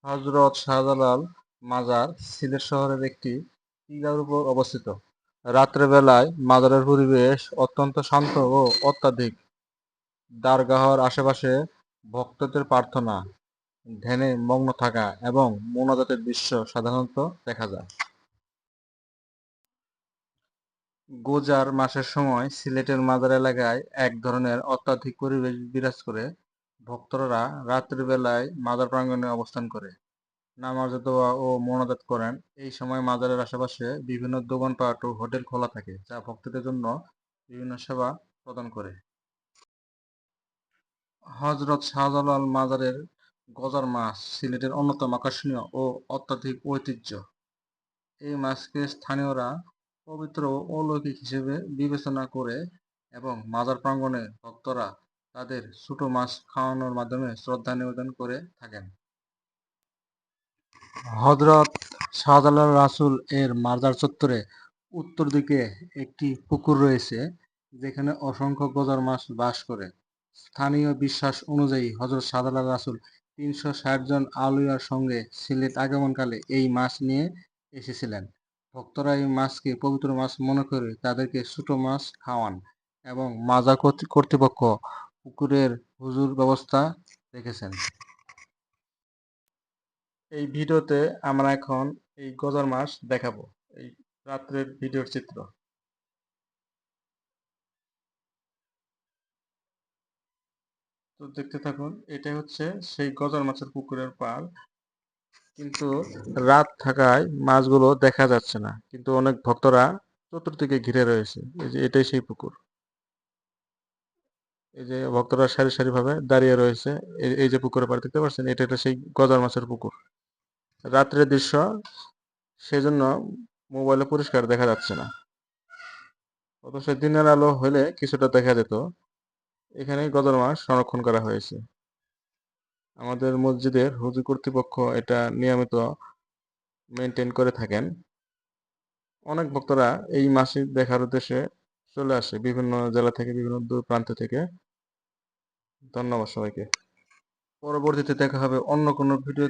হযরত শাহজালাল মাজার সিলেট শহরের একটি টিলার উপর অবস্থিত। রাত্রে বেলায় মাজারের পরিবেশ অত্যন্ত শান্ত ও অত্যাধিক। দরগাহর আশেপাশে ভক্তদের প্রার্থনা, ধ্যানে মগ্ন থাকা এবং মোনাজাতের দৃশ্য সাধারণত দেখা যায়। গোজার মাসের সময় সিলেটের মাজার এলাকায় এক ধরনের অত্যাধিক পরিবেশ বিরাজ করে। ভক্তরা রাত্রি বেলায় মাজার প্রাঙ্গণে অবস্থান করে নামাজ, দোয়া ও মোনাজাত করেন। এই সময় মাজারের আশেপাশে বিভিন্ন দোকানপাট ও হোটেল খোলা থাকে, যা ভক্তদের জন্য বিভিন্ন সেবা প্রদান করে। হযরত শাহজালাল মাজারের গজার মাছ সিলেটের অন্যতম আকর্ষণীয় ও অত্যাধিক ঐতিহ্য। এই মাছকে স্থানীয়রা পবিত্র ও অলৌকিক হিসেবে বিবেচনা করে এবং মাজার প্রাঙ্গণে ভক্তরা তাদের ছোট মাছ খাওয়ানোর মাধ্যমে শ্রদ্ধা নিবেদন করে থাকেন। হযরত শাহজালাল রাসূল এর মাজার চত্বরে উত্তর দিকে একটি পুকুর রয়েছে, যেখানে অসংখ্য গজার মাছ বাস করে। স্থানীয় বিশ্বাস অনুযায়ী হযরত শাহজালাল রাসূল ৩৬০ জন আউলিয়ার সঙ্গে সিলেট আগমনকালে এই মাছ নিয়ে এসেছিলেন। ভক্তরা এই মাছকে পবিত্র মাছ মনে করে তাদেরকে ছোট মাছ খাওয়ান এবং মাজার কর্তৃপক্ষ পুকুরের হুজুর ব্যবস্থা রেখেছেন। এই ভিডিওতে আমরা এখন এই গজার মাছ দেখাবো। এই রাত্রের ভিডিওর চিত্র। তো দেখতে থাকুন। এটাই হচ্ছে সেই গজার মাছের পুকুরের পাড়। কিন্তু রাত থাকায় মাছগুলো দেখা যাচ্ছে না। কিন্তু অনেক ভক্তরা চতুর্দিকে ঘিরে রয়েছে। এই যে এটাই সেই পুকুর। এই যে ভক্তরা সারি সারি ভাবে দাঁড়িয়ে রয়েছে। এই যে পুকুরের পাড় দেখতে পাচ্ছেন, এটা সেই গজার মাছের পুকুর। রাত্রের দৃশ্য, সেজন্য মোবাইলে পরিষ্কার দেখা যাচ্ছে না। অথচ দিনের আলো হলে কিছুটা দেখা যেত। এখানেই গজার মাছ সংরক্ষণ করা হয়েছে। আমাদের মসজিদের হুজুর কর্তৃপক্ষ এটা নিয়মিত মেইনটেইন করে থাকেন। অনেক ভক্তরা এই মাছ দেখার উদ্দেশ্যে চলে আসে বিভিন্ন জেলা থেকে, বিভিন্ন দূর প্রান্ত থেকে। ধন্যবাদ সবাইকে। পরবর্তীতে দেখা হবে অন্য কোনো ভিডিও।